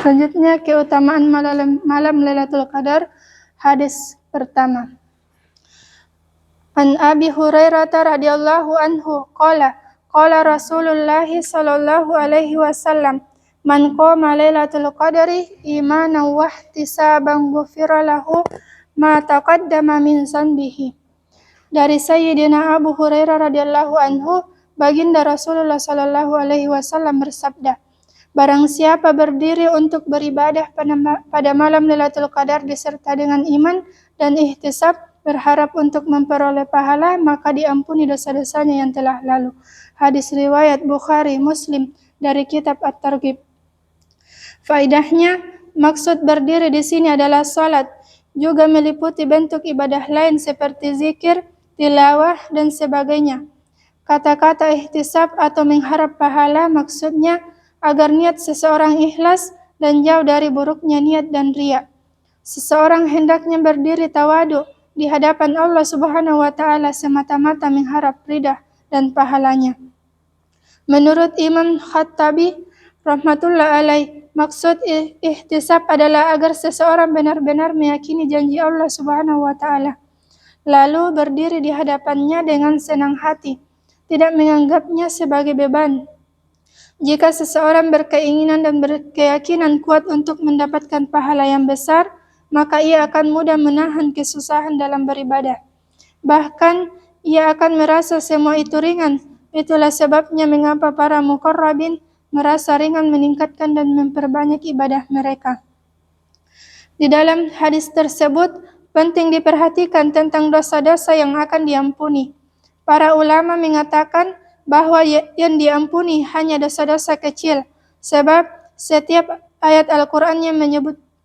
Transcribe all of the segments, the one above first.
Selanjutnya keutamaan malam Lailatul Qadar. Hadis pertama. An Abi Hurairah radhiyallahu anhu qala Rasulullah sallallahu alaihi wasallam man qama Lailatul Qadri imanan wa ihtisaban ghufira lahu ma taqaddama min zanbihi. Dari Sayyidina Abu Hurairah radhiyallahu anhu, baginda Rasulullah sallallahu alaihi wasallam bersabda, barang siapa berdiri untuk beribadah pada malam Lailatul Qadar disertai dengan iman dan ihtisab, berharap untuk memperoleh pahala, maka diampuni dosa-dosanya yang telah lalu. Hadis riwayat Bukhari, Muslim dari kitab At-Targhib. Faedahnya, maksud berdiri di sini adalah salat, juga meliputi bentuk ibadah lain seperti zikir, tilawah, dan sebagainya. Kata-kata ihtisab atau mengharap pahala maksudnya agar niat seseorang ikhlas dan jauh dari buruknya niat dan riya. Seseorang hendaknya berdiri tawadu di hadapan Allah Subhanahu wa taala semata-mata mengharap ridha dan pahalanya. Menurut Imam Khattabi rahmatullah alaih, maksud ihtisab adalah agar seseorang benar-benar meyakini janji Allah Subhanahu wa taala, lalu berdiri di hadapannya dengan senang hati, tidak menganggapnya sebagai beban. Jika seseorang berkeinginan dan berkeyakinan kuat untuk mendapatkan pahala yang besar, maka ia akan mudah menahan kesusahan dalam beribadah. Bahkan, ia akan merasa semua itu ringan. Itulah sebabnya mengapa para muqarrabin merasa ringan meningkatkan dan memperbanyak ibadah mereka. Di dalam hadis tersebut, penting diperhatikan tentang dosa-dosa yang akan diampuni. Para ulama mengatakan bahwa yang diampuni hanya dosa-dosa kecil, sebab setiap ayat Al-Quran yang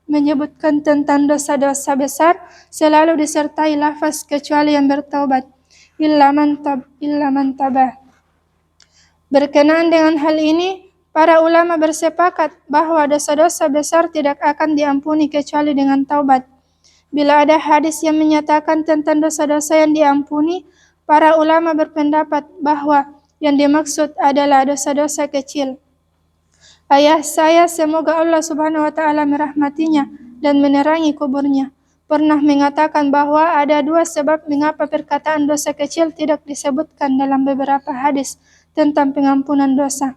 menyebutkan tentang dosa-dosa besar selalu disertai lafaz kecuali yang bertaubat, illa man tabah. Berkenaan dengan hal ini, para ulama bersepakat bahwa dosa-dosa besar tidak akan diampuni kecuali dengan taubat. Bila ada hadis yang menyatakan tentang dosa-dosa yang diampuni, para ulama berpendapat bahwa yang dimaksud adalah dosa-dosa kecil. Ayah saya, semoga Allah Subhanahu wa taala merahmatinya dan menerangi kuburnya, pernah mengatakan bahwa ada dua sebab mengapa perkataan dosa kecil tidak disebutkan dalam beberapa hadis tentang pengampunan dosa.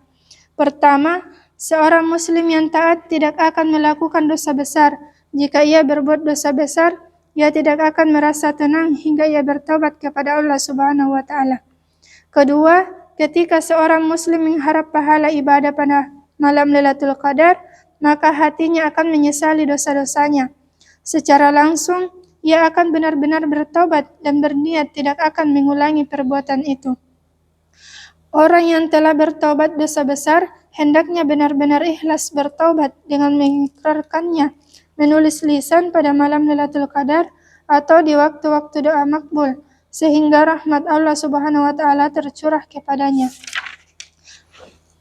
Pertama, seorang muslim yang taat tidak akan melakukan dosa besar. Jika ia berbuat dosa besar, ia tidak akan merasa tenang hingga ia bertobat kepada Allah Subhanahu wa taala. Kedua, ketika seorang muslim mengharap pahala ibadah pada malam Lailatul Qadar, maka hatinya akan menyesali dosa-dosanya. Secara langsung, ia akan benar-benar bertobat dan berniat tidak akan mengulangi perbuatan itu. Orang yang telah bertobat dosa besar, hendaknya benar-benar ikhlas bertobat dengan mengikrarkannya, menulis lisan pada malam Lailatul Qadar atau di waktu-waktu doa makbul, sehingga rahmat Allah Subhanahu wa taala tercurah kepadanya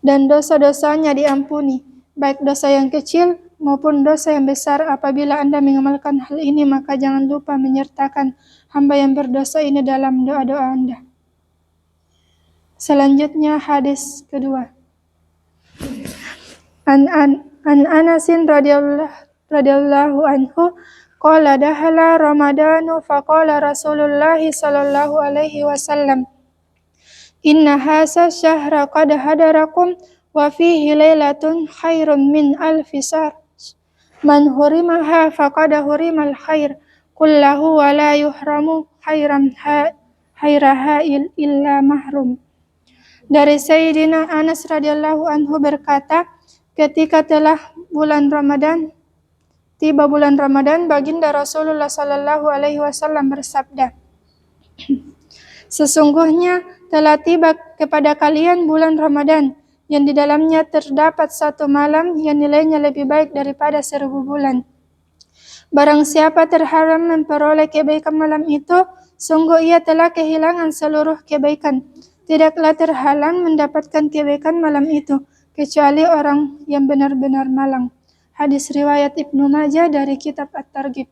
dan dosa-dosanya diampuni, baik dosa yang kecil maupun dosa yang besar. Apabila Anda mengamalkan hal ini, maka jangan lupa menyertakan hamba yang berdosa ini dalam doa-doa Anda. Selanjutnya hadis kedua. An Anasin radhiyallahu anhu qala dahala Ramadanu faqala Rasulullah sallallahu alaihi wasallam, inna hasa syahra qad hadarakum wa fihi lailatun khairun min alfi syahr. Man hurimaha faqad hurimal khair kullahu wa la yuhramu khairaha illa mahrum. Dari Sayyidina Anas radhiyallahu anhu berkata, ketika tiba bulan Ramadan, baginda Rasulullah sallallahu alaihi wasallam bersabda, sesungguhnya telah tiba kepada kalian bulan Ramadan yang di dalamnya terdapat satu malam yang nilainya lebih baik daripada 1000 bulan. Barang siapa terharam memperoleh kebaikan malam itu, sungguh ia telah kehilangan seluruh kebaikan. Tidaklah terhalang mendapatkan kebaikan malam itu, kecuali orang yang benar-benar malang. Hadis riwayat Ibnu Majah dari kitab At-Targhib.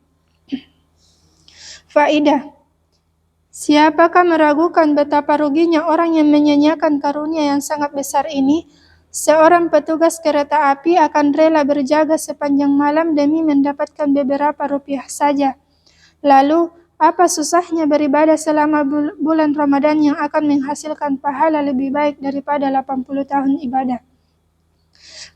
Faidah. Siapakah meragukan betapa ruginya orang yang menyanyiakan karunia yang sangat besar ini? Seorang petugas kereta api akan rela berjaga sepanjang malam demi mendapatkan beberapa rupiah saja. Lalu, apa susahnya beribadah selama bulan Ramadan yang akan menghasilkan pahala lebih baik daripada 80 tahun ibadah?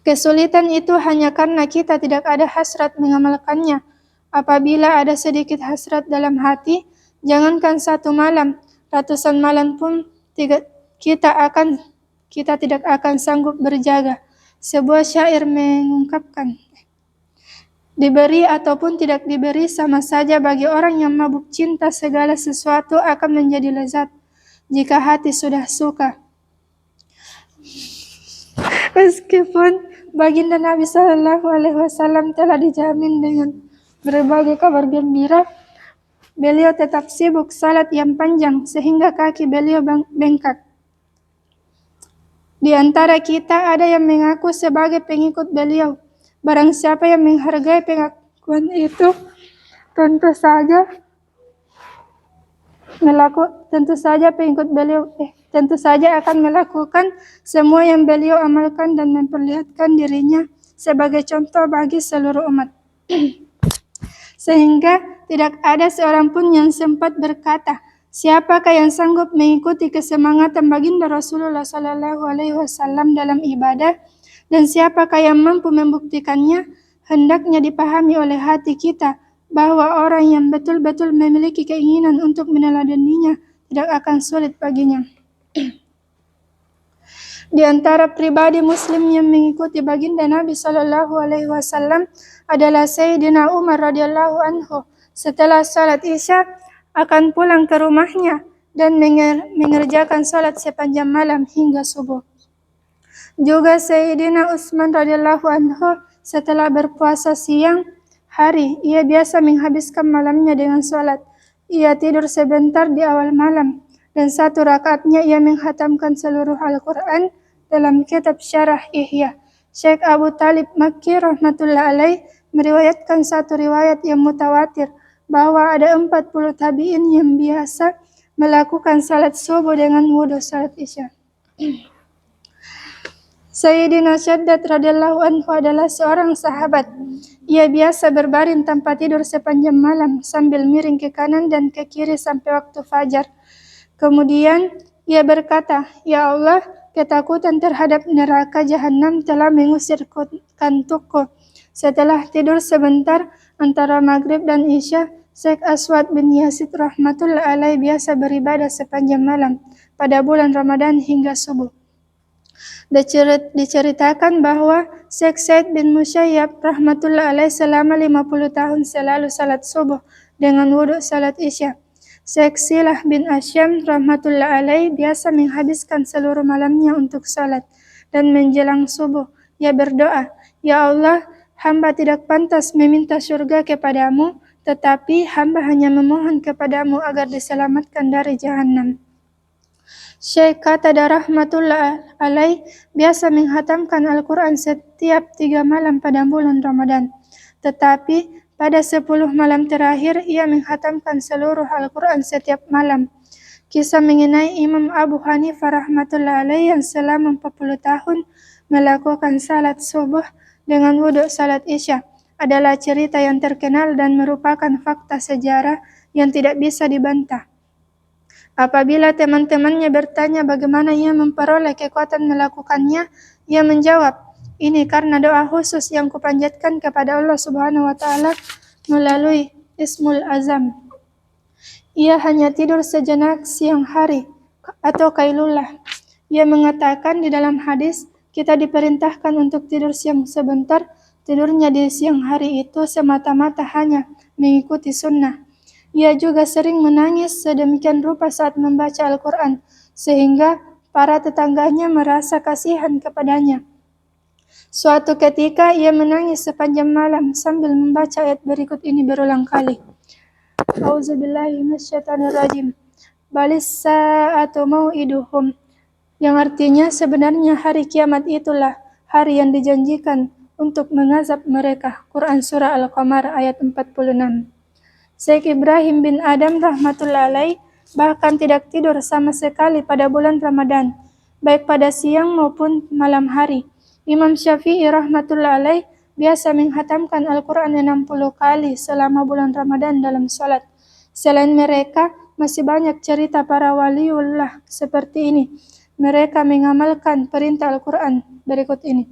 Kesulitan itu hanya karena kita tidak ada hasrat mengamalkannya. Apabila ada sedikit hasrat dalam hati, jangankan 1 malam, ratusan malam pun kita tidak akan sanggup berjaga. Sebuah syair mengungkapkan, diberi ataupun tidak diberi sama saja bagi orang yang mabuk cinta, segala sesuatu akan menjadi lezat jika hati sudah suka. Meskipun baginda Nabi SAW telah dijamin dengan berbagai kabar gembira, beliau tetap sibuk salat yang panjang sehingga kaki beliau bengkak. Di antara kita ada yang mengaku sebagai pengikut beliau. Barang siapa yang menghargai pengakuan itu, tentu saja akan melakukan semua yang beliau amalkan dan memperlihatkan dirinya sebagai contoh bagi seluruh umat. Sehingga tidak ada seorang pun yang sempat berkata, siapakah yang sanggup mengikuti kesemangatan baginda Rasulullah SAW dalam ibadah, dan siapakah yang mampu membuktikannya? Hendaknya dipahami oleh hati kita bahwa orang yang betul-betul memiliki keinginan untuk meneladaninya tidak akan sulit baginya. Di antara pribadi Muslim yang mengikuti baginda Nabi SAW adalah Sayyidina Umar radhiyallahu anhu. Setelah salat Isya akan pulang ke rumahnya dan mengerjakan salat sepanjang malam hingga subuh. Juga Sayyidina Utsman radhiyallahu anhu setelah berpuasa siang hari, ia biasa menghabiskan malamnya dengan salat. Ia tidur sebentar di awal malam dan 1 rakaatnya ia menghatamkan seluruh Al-Quran dalam kitab Syarah Ihya. Syekh Abu Talib Makki rahmatullah alaih meriwayatkan satu riwayat yang mutawatir bahwa ada 40 tabi'in yang biasa melakukan salat subuh dengan wudu salat Isya. Sayyidina Syaddad radhiyallahu anhu adalah seorang sahabat. Ia biasa berbaring tanpa tidur sepanjang malam sambil miring ke kanan dan ke kiri sampai waktu fajar. Kemudian ia berkata, "Ya Allah, ketakutan terhadap neraka jahanam telah mengusir kantukku." Setelah tidur sebentar antara maghrib dan isya, Syekh Aswad bin Yazid rahmatullah alaih biasa beribadah sepanjang malam pada bulan Ramadan hingga subuh. Diceritakan bahwa Syekh Said bin Musayyab rahmatullah alaih selama 50 tahun selalu salat subuh dengan wudu salat isya. Syekh Silah bin Asyam rahmatullah alaih biasa menghabiskan seluruh malamnya untuk salat, dan menjelang subuh ia berdoa, "Ya Allah, hamba tidak pantas meminta surga kepadamu, tetapi hamba hanya memohon kepadamu agar diselamatkan dari jahanam." Syekh Qatadah rahmatullah alaih biasa menghatamkan Al-Quran setiap 3 malam pada bulan Ramadan. Tetapi pada 10 malam terakhir ia menghatamkan seluruh Al-Quran setiap malam. Kisah mengenai Imam Abu Hanifah rahmatullah alaih yang selama 40 tahun melakukan salat subuh dengan wudu salat isya adalah cerita yang terkenal dan merupakan fakta sejarah yang tidak bisa dibantah. Apabila teman-temannya bertanya bagaimana ia memperoleh kekuatan melakukannya, ia menjawab, "Ini karena doa khusus yang kupanjatkan kepada Allah Subhanahu wa taala melalui Ismul Azam." Ia hanya tidur sejenak siang hari atau qailulah. Ia mengatakan di dalam hadis, kita diperintahkan untuk tidur siang sebentar. Tidurnya di siang hari itu semata-mata hanya mengikuti sunnah. Ia juga sering menangis sedemikian rupa saat membaca Al-Quran, sehingga para tetangganya merasa kasihan kepadanya. Suatu ketika ia menangis sepanjang malam sambil membaca ayat berikut ini berulang kali. A'udzubillahi minasyaitonirrajim. Balis sa'atu mau'iduhum. Yang artinya sebenarnya hari kiamat itulah hari yang dijanjikan untuk mengazab mereka. Quran Surah Al-Qamar ayat 46. Syekh Ibrahim bin Adam rahmatullah alaih bahkan tidak tidur sama sekali pada bulan Ramadan, baik pada siang maupun malam hari. Imam Syafi'i rahmatullah alaih biasa menghatamkan Al-Quran 60 kali selama bulan Ramadan dalam salat. Selain mereka, masih banyak cerita para waliullah seperti ini. Mereka mengamalkan perintah Al-Quran berikut ini.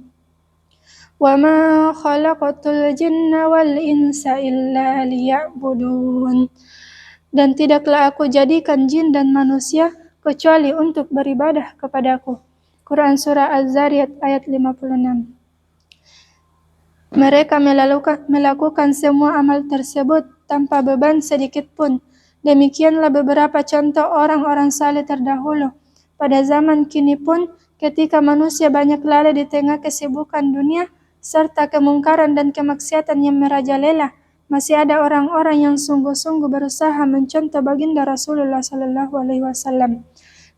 وَمَا خَلَقْتُ الْجِنَّ وَالْإِنسَ إِلَّا لِيَعْبُدُونَ. Dan tidaklah aku jadikan jin dan manusia kecuali untuk beribadah kepadaku. Quran Surah Az-Zariyat ayat 56. Mereka melakukan semua amal tersebut tanpa beban sedikit pun. Demikianlah beberapa contoh orang-orang saleh terdahulu. Pada zaman kini pun, ketika manusia banyak lalai di tengah kesibukan dunia, serta kemungkaran dan kemaksiatan yang merajalela, masih ada orang-orang yang sungguh-sungguh berusaha mencontoh baginda Rasulullah SAW.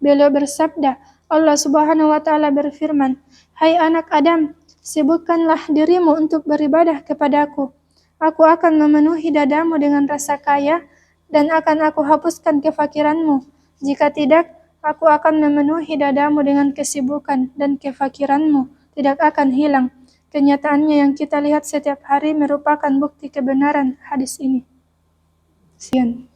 Beliau bersabda, Allah Subhanahu wa Ta'ala berfirman, "Hai anak Adam, sibukkanlah dirimu untuk beribadah kepadaku. Aku akan memenuhi dadamu dengan rasa kaya dan akan aku hapuskan kefakiranmu. Jika tidak, aku akan memenuhi dadamu dengan kesibukan dan kefakiranmu tidak akan hilang." Kenyataannya yang kita lihat setiap hari merupakan bukti kebenaran hadis ini. Sekian.